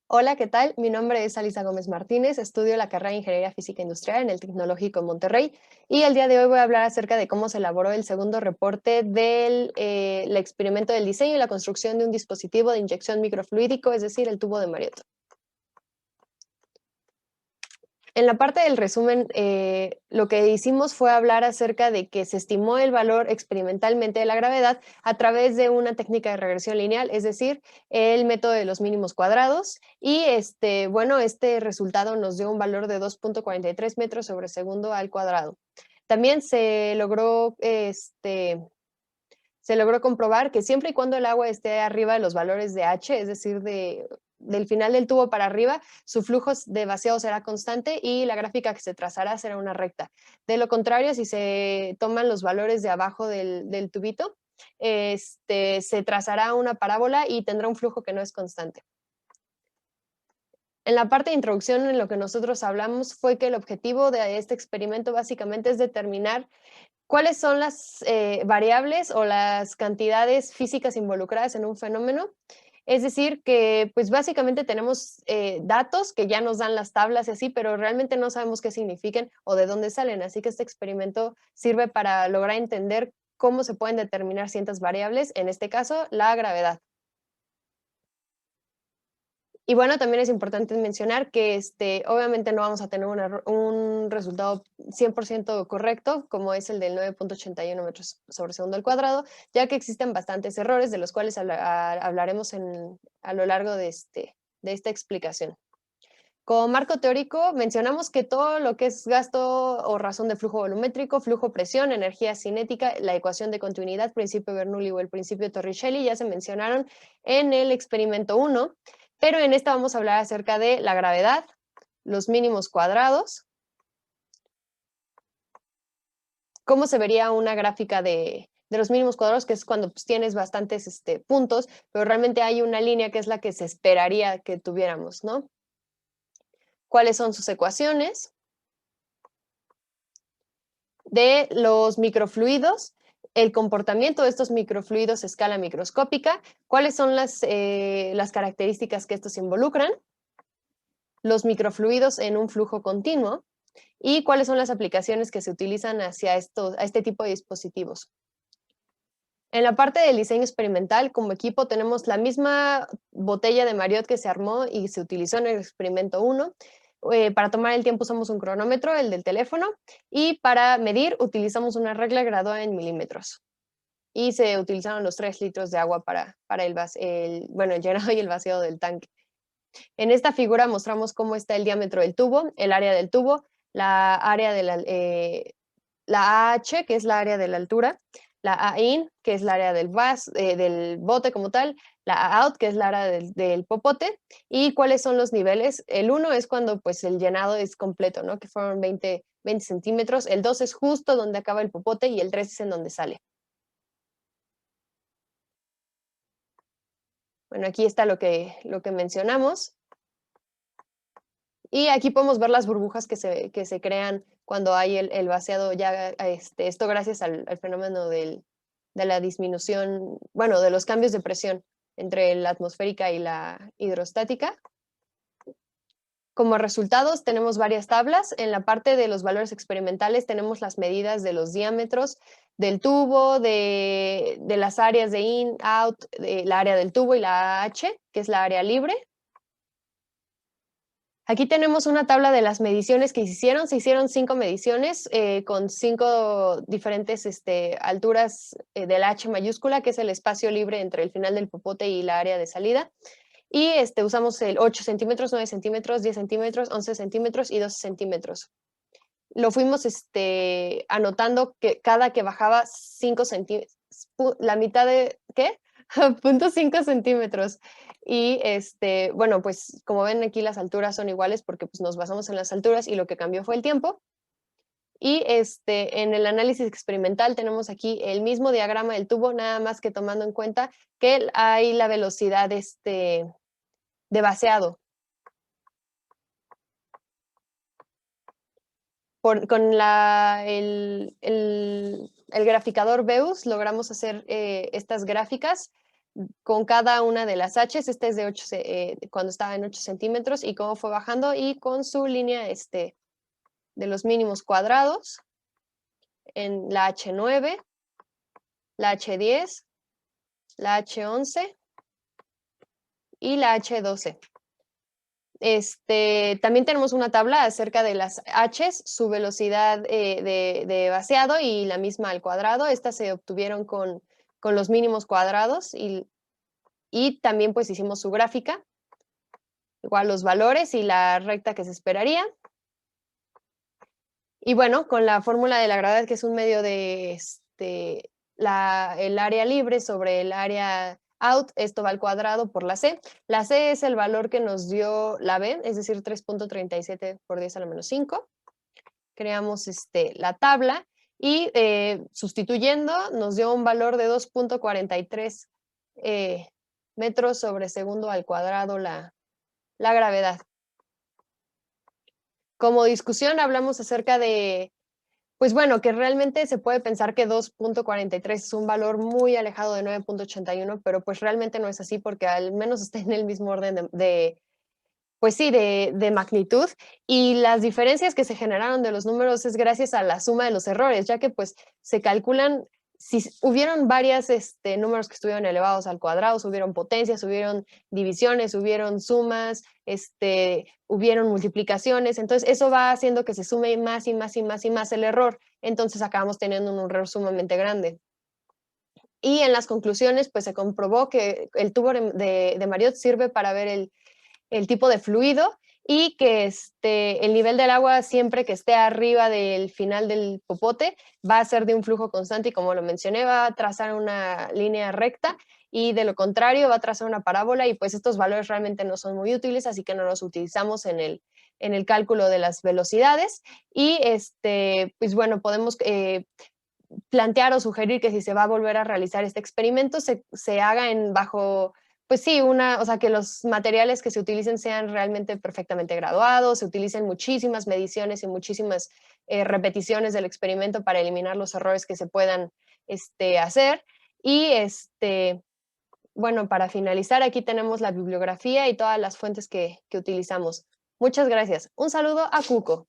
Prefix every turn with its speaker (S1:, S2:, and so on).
S1: Hola, ¿qué tal? Mi nombre es Alisa Gómez Martínez, estudio la carrera de Ingeniería Física Industrial en el Tecnológico en Monterrey y el día de hoy voy a hablar acerca de cómo se elaboró el segundo reporte del el experimento del diseño y la construcción de un dispositivo de inyección microfluídico, es decir, el tubo de Mariotto. En la parte del resumen, lo que hicimos fue hablar acerca de que se estimó el valor experimentalmente de la gravedad a través de una técnica de regresión lineal, es decir, el método de los mínimos cuadrados. Y bueno, este resultado nos dio un valor de 2.43 metros sobre segundo al cuadrado. También se logró comprobar que siempre y cuando el agua esté arriba de los valores de H, es decir, del final del tubo para arriba, su flujo de vaciado será constante y la gráfica que se trazará será una recta. De lo contrario, si se toman los valores de abajo del tubito, se trazará una parábola y tendrá un flujo que no es constante. En la parte de introducción, en lo que nosotros hablamos fue que el objetivo de este experimento básicamente es determinar ¿cuáles son las variables o las cantidades físicas involucradas en un fenómeno? Es decir, que pues básicamente tenemos datos que ya nos dan las tablas y así, pero realmente no sabemos qué significan o de dónde salen. Así que este experimento sirve para lograr entender cómo se pueden determinar ciertas variables, en este caso la gravedad. Y bueno, también es importante mencionar que obviamente no vamos a tener un resultado 100% correcto, como es el del 9.81 metros sobre segundo al cuadrado, ya que existen bastantes errores, de los cuales hablaremos a lo largo de esta explicación. Como marco teórico, mencionamos que todo lo que es gasto o razón de flujo volumétrico, flujo presión, energía cinética, la ecuación de continuidad, principio Bernoulli o el principio Torricelli ya se mencionaron en el experimento 1, pero en esta vamos a hablar acerca de la gravedad, los mínimos cuadrados, cómo se vería una gráfica de los mínimos cuadrados, que es cuando pues, tienes bastantes puntos, pero realmente hay una línea que es la que se esperaría que tuviéramos, ¿no? ¿Cuáles son sus ecuaciones? De los microfluidos, el comportamiento de estos microfluidos a escala microscópica, cuáles son las características que estos involucran, los microfluidos en un flujo continuo y cuáles son las aplicaciones que se utilizan a este tipo de dispositivos. En la parte del diseño experimental, como equipo, tenemos la misma botella de Mariott que se armó y se utilizó en el experimento 1. Para tomar el tiempo usamos un cronómetro, el del teléfono, y para medir utilizamos una regla graduada en milímetros. Y se utilizaron los 3 litros de agua para el llenado y el vaciado del tanque. En esta figura mostramos cómo está el diámetro del tubo, el área del tubo, la área de la AH, que es la área de la altura, la A-in, que es la área del bote como tal, la A-out, que es la área del popote, y cuáles son los niveles. El 1 es cuando pues, el llenado es completo, ¿no? Que fueron 20 centímetros, el 2 es justo donde acaba el popote y el 3 es en donde sale. Bueno, aquí está lo que mencionamos. Y aquí podemos ver las burbujas que se crean cuando hay el vaciado ya, esto gracias al fenómeno de la disminución, bueno, de los cambios de presión entre la atmosférica y la hidrostática. Como resultados tenemos varias tablas. En la parte de los valores experimentales tenemos las medidas de los diámetros del tubo, de las áreas de in, out, de la área del tubo y la H, que es la área libre. Aquí tenemos una tabla de las mediciones que se hicieron. Se hicieron 5 mediciones con 5 diferentes alturas del H mayúscula, que es el espacio libre entre el final del popote y la área de salida. Y usamos el 8 centímetros, 9 centímetros, 10 centímetros, 11 centímetros y 12 centímetros. Lo fuimos anotando que cada que bajaba 5 centímetros, la mitad de, ¿qué? 0.5 centímetros. Y bueno, pues como ven aquí las alturas son iguales porque pues, nos basamos en las alturas y lo que cambió fue el tiempo. Y en el análisis experimental tenemos aquí el mismo diagrama del tubo, nada más que tomando en cuenta que hay la velocidad de vaciado. Con el graficador Beus logramos hacer estas gráficas con cada una de las H's. Este es de 8, cuando estaba en 8 centímetros y cómo fue bajando y con su línea de los mínimos cuadrados en la H9, la H10, la H11 y la H12. También tenemos una tabla acerca de las H's, su velocidad de vaciado y la misma al cuadrado. Estas se obtuvieron con los mínimos cuadrados y también pues hicimos su gráfica, igual los valores y la recta que se esperaría. Y bueno, con la fórmula de la gravedad, que es un medio de el área libre sobre el área out, esto va al cuadrado por la C. La C es el valor que nos dio la B, es decir, 3.37 por 10 a la menos 5. Creamos la tabla y sustituyendo nos dio un valor de 2.43 metros sobre segundo al cuadrado la gravedad. Como discusión hablamos acerca de, pues bueno, que realmente se puede pensar que 2.43 es un valor muy alejado de 9.81, pero pues realmente no es así porque al menos está en el mismo orden pues sí, de magnitud. Y las diferencias que se generaron de los números es gracias a la suma de los errores, ya que pues se calculan, si hubieron varios números que estuvieron elevados al cuadrado, hubieron potencias, hubieron divisiones, hubieron sumas, hubieron multiplicaciones, entonces eso va haciendo que se sume más y más y más y más el error, entonces acabamos teniendo un error sumamente grande. Y en las conclusiones, pues se comprobó que el tubo de Mariotte sirve para ver el tipo de fluido y que el nivel del agua siempre que esté arriba del final del popote va a ser de un flujo constante y como lo mencioné va a trazar una línea recta y de lo contrario va a trazar una parábola y pues estos valores realmente no son muy útiles, así que no los utilizamos en el cálculo de las velocidades y pues bueno, podemos plantear o sugerir que si se va a volver a realizar este experimento se haga bajo, pues sí, o sea, que los materiales que se utilicen sean realmente perfectamente graduados, se utilicen muchísimas mediciones y muchísimas repeticiones del experimento para eliminar los errores que se puedan hacer. Y bueno, para finalizar, aquí tenemos la bibliografía y todas las fuentes que utilizamos. Muchas gracias. Un saludo a Cuco.